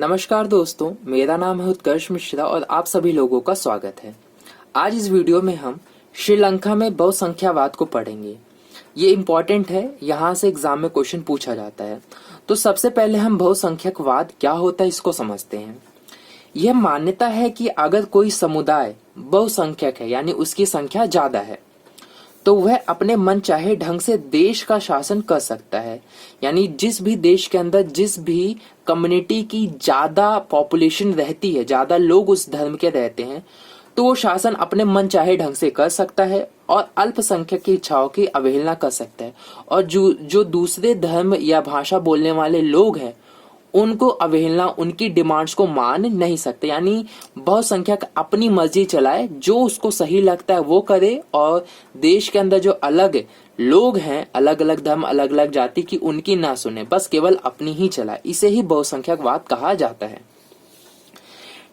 नमस्कार दोस्तों, मेरा नाम है उत्कर्ष मिश्रा और आप सभी लोगों का स्वागत है। आज इस वीडियो में हम श्रीलंका में बहुसंख्यावाद को पढ़ेंगे। ये इम्पोर्टेंट है, यहाँ से एग्जाम में क्वेश्चन पूछा जाता है। तो सबसे पहले हम बहुसंख्यकवाद क्या होता है इसको समझते हैं। यह मान्यता है कि अगर कोई समुदाय बहुसंख्यक है यानी उसकी संख्या ज्यादा है तो वह अपने मन चाहे ढंग से देश का शासन कर सकता है। यानी जिस भी देश के अंदर जिस भी कम्युनिटी की ज्यादा पॉपुलेशन रहती है, ज्यादा लोग उस धर्म के रहते हैं, तो वो शासन अपने मन चाहे ढंग से कर सकता है और अल्पसंख्यक की इच्छाओं की अवहेलना कर सकता है। और जो दूसरे धर्म या भाषा बोलने वाले लोग हैं उनको अवहेलना, उनकी डिमांड्स को मान नहीं सकते। यानी बहुसंख्यक अपनी मर्जी चलाए, जो उसको सही लगता है वो करे और देश के अंदर जो अलग लोग हैं, अलग अलग धर्म, अलग अलग जाति की, उनकी ना सुने, बस केवल अपनी ही चलाए। इसे ही बहुसंख्यकवाद कहा जाता है।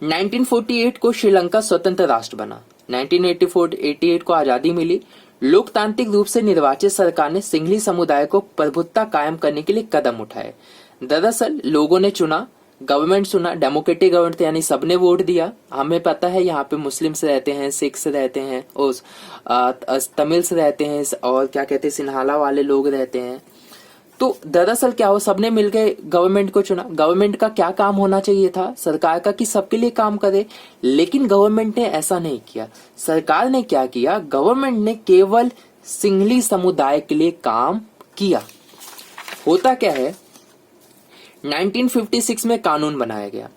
1948 को श्रीलंका स्वतंत्र राष्ट्र बना। 1988 को आजादी मिली। लोकतांत्रिक रूप से निर्वाचित सरकार ने सिंहली समुदाय को प्रभुत्ता कायम करने के लिए कदम उठाए। दरअसल लोगों ने चुना, गवर्नमेंट चुना, डेमोक्रेटिक गवर्नमेंट, यानी सबने वोट दिया। हमें पता है यहाँ पे मुस्लिम्स रहते हैं, सिख्स रहते हैं, और तमिल्स रहते हैं, और क्या कहते हैं, सिन्हाला वाले लोग रहते हैं। तो दरअसल क्या हो, सबने मिलकर गवर्नमेंट को चुना। गवर्नमेंट का क्या काम होना चाहिए था सरकार का, कि सबके लिए काम करे, लेकिन गवर्नमेंट ने ऐसा नहीं किया। सरकार ने क्या किया, गवर्नमेंट ने केवल सिंहली समुदाय के लिए काम किया। होता क्या है, 1956 में कानून बनाया गया।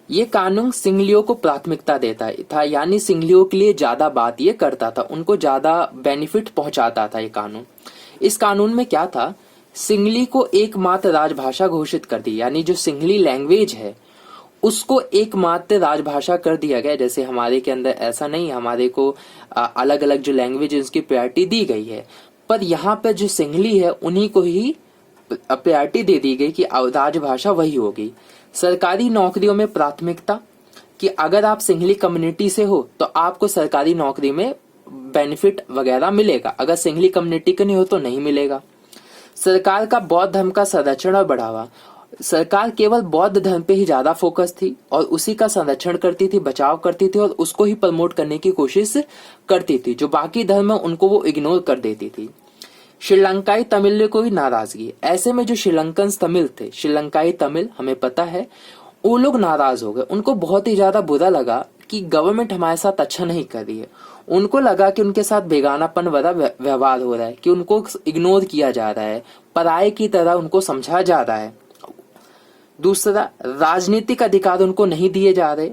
ये कानून सिंहलियों को प्राथमिकता देता था, यानी सिंहलियों के लिए ज्यादा बात ये करता था, उनको ज्यादा बेनिफिट पहुंचाता था ये कानून। इस कानून में क्या था, सिंहली को एकमात्र राजभाषा घोषित कर दी, यानी जो सिंहली लैंग्वेज है उसको एकमात्र राजभाषा कर दिया गया। जैसे हमारे के अंदर ऐसा नहीं, हमारे को अलग अलग जो लैंग्वेज है उसकी प्रायोरिटी दी गई है, पर यहाँ पे जो सिंहली है उन्हीं को ही प्रायोरिटी दे दी गई कि राजभाषा वही होगी। सरकारी नौकरियों में प्राथमिकता, कि अगर आप सिंहली कम्युनिटी से हो तो आपको सरकारी नौकरी में बेनिफिट वगैरह मिलेगा, अगर सिंहली कम्युनिटी का नहीं हो तो नहीं मिलेगा। सरकार का बौद्ध धर्म का संरक्षण और बढ़ावा। सरकार केवल बौद्ध धर्म पे ही ज्यादा फोकस थी और उसी का संरक्षण करती थी, बचाव करती थी और उसको ही प्रमोट करने की कोशिश करती थी। जो बाकी धर्म है उनको वो इग्नोर कर देती थी। श्रीलंकाई तमिल को भी नाराजगी। ऐसे में जो श्रीलंकन तमिल थे, श्रीलंकाई तमिल, हमें पता है वो लोग नाराज हो गए। उनको बहुत ही ज्यादा बुरा लगा कि गवर्नमेंट हमारे साथ अच्छा नहीं कर रही है। उनको लगा कि उनके साथ बेगानापन वाला व्यवहार हो रहा है, कि उनको इग्नोर किया जा रहा है, पराये की तरह उनको समझा जा रहा है। दूसरा, राजनीतिक अधिकार उनको नहीं दिए जा रहे।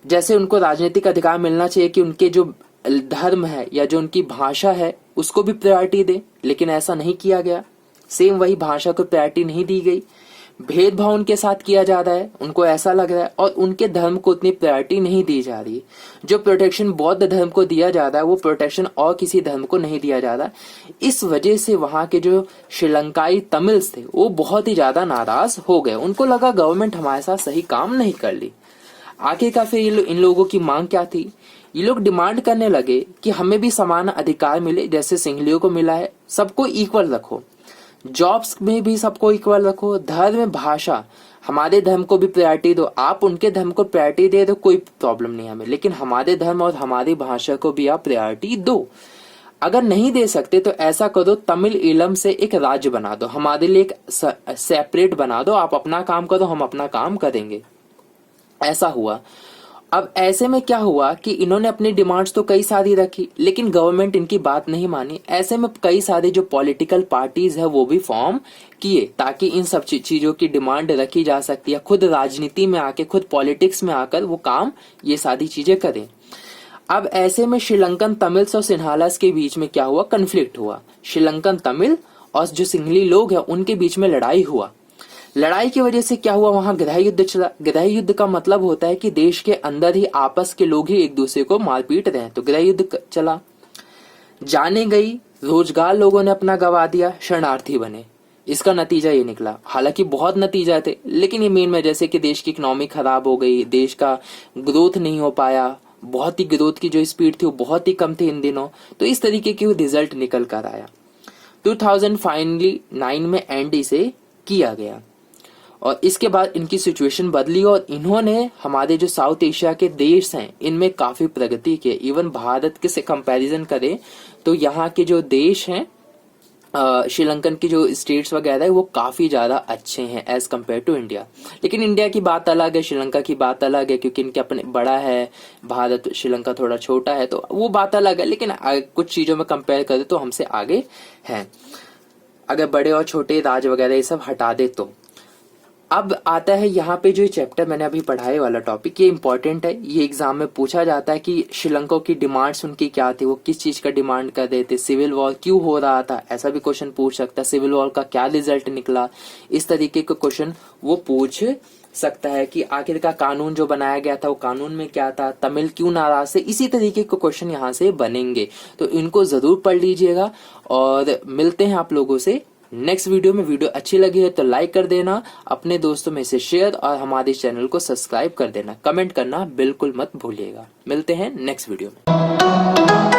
जैसे उनको राजनीतिक अधिकार मिलना चाहिए कि उनके जो धर्म है या जो उनकी भाषा है उसको भी प्रायोरिटी दे, लेकिन ऐसा नहीं किया गया। सेम वही भाषा को प्रायोरिटी नहीं दी गई। भेदभाव उनके साथ किया जा रहा है, उनको ऐसा लग रहा है, और उनके धर्म को उतनी प्रायोरिटी नहीं दी जा रही। जो प्रोटेक्शन बौद्ध धर्म को दिया जा रहा है वो प्रोटेक्शन और किसी धर्म को नहीं दिया जा रहा। इस वजह से वहां के जो श्रीलंकाई तमिल्स थे वो बहुत ही ज्यादा नाराज हो गए। उनको लगा गवर्नमेंट हमारे साथ सही काम नहीं कर ली। आगे का फिर इन लोगों की मांग क्या थी, ये लोग डिमांड करने लगे कि हमें भी समान अधिकार मिले जैसे सिंहलियों को मिला है, सबको इक्वल रखो, जॉब्स में भी सबको इक्वल रखो, धर्म, भाषा, हमारे धर्म को भी प्रायोरिटी दो, आप उनके धर्म को प्रायोरिटी दे दो, कोई प्रॉब्लम नहीं हमें, लेकिन हमारे धर्म और हमारी भाषा को भी आप प्रायोरिटी दो। अगर नहीं दे सकते तो ऐसा करो, तमिल ईलम से एक राज्य बना दो, हमारे लिए एक सेपरेट बना दो, आप अपना काम करो, हम अपना काम करेंगे। ऐसा हुआ। अब ऐसे में क्या हुआ कि इन्होंने अपनी डिमांड्स तो कई सारी रखी, लेकिन गवर्नमेंट इनकी बात नहीं मानी। ऐसे में कई सारे जो पॉलिटिकल पार्टीज है वो भी फॉर्म किए ताकि इन सब चीजों की डिमांड रखी जा सकती है। खुद राजनीति में आके, खुद पॉलिटिक्स में आकर वो काम, ये सारी चीजें करें। अब ऐसे में श्रीलंकन तमिल्स और सिन्हालास के बीच में क्या हुआ, कन्फ्लिक्ट हुआ। श्रीलंकन तमिल और जो सिंहली लोग हैं उनके बीच में लड़ाई हुआ। लड़ाई की वजह से क्या हुआ, वहां गृह युद्ध चला। गृह युद्ध का मतलब होता है कि देश के अंदर ही आपस के लोग ही एक दूसरे को मार पीट रहे हैं, तो गृह युद्ध चला। जाने गई, रोजगार लोगों ने अपना गवा दिया, शरणार्थी बने। इसका नतीजा ये निकला, हालांकि बहुत नतीजा थे, लेकिन ये मेन में जैसे कि देश की इकोनॉमी खराब हो गई, देश का ग्रोथ नहीं हो पाया, बहुत ही ग्रोथ की जो स्पीड थी वो बहुत ही कम थी इन दिनों, तो इस तरीके की रिजल्ट निकल कर आया। 2009 में एंड इसे किया गया। और इसके बाद इनकी सिचुएशन बदली और इन्होंने हमारे जो साउथ एशिया के देश हैं इनमें काफी प्रगति की। इवन भारत के से कंपैरिजन करें तो यहाँ के जो देश हैं श्रीलंकन की जो स्टेट्स वगैरह है वो काफी ज्यादा अच्छे हैं एज कम्पेयर टू इंडिया। लेकिन इंडिया की बात अलग है, श्रीलंका की बात अलग है, क्योंकि इनके अपने बड़ा है भारत, श्रीलंका थोड़ा छोटा है, तो वो बात अलग है। लेकिन कुछ चीजों में कंपेयर करें तो हमसे आगे हैं, अगर बड़े और छोटे राज वगैरह ये सब हटा दे तो। अब आता है यहाँ पे जो चैप्टर मैंने अभी पढ़ाए वाला टॉपिक, ये इंपॉर्टेंट है, ये एग्जाम में पूछा जाता है कि श्रीलंका की डिमांड्स उनकी क्या थी, वो किस चीज का डिमांड कर रहे थे, सिविल वॉर क्यों हो रहा था, ऐसा भी क्वेश्चन पूछ सकता है, सिविल वॉर का क्या रिजल्ट निकला, इस तरीके के क्वेश्चन वो पूछ सकता है कि आखिर का कानून जो बनाया गया था वो कानून में क्या था, तमिल क्यों नाराज थे, इसी तरीके के क्वेश्चन यहाँ से बनेंगे। तो इनको जरूर पढ़ लीजिएगा और मिलते हैं आप लोगों से नेक्स्ट वीडियो में। वीडियो अच्छी लगी है तो लाइक कर देना, अपने दोस्तों में से शेयर और हमारे चैनल को सब्सक्राइब कर देना, कमेंट करना बिल्कुल मत भूलिएगा। मिलते हैं नेक्स्ट वीडियो में।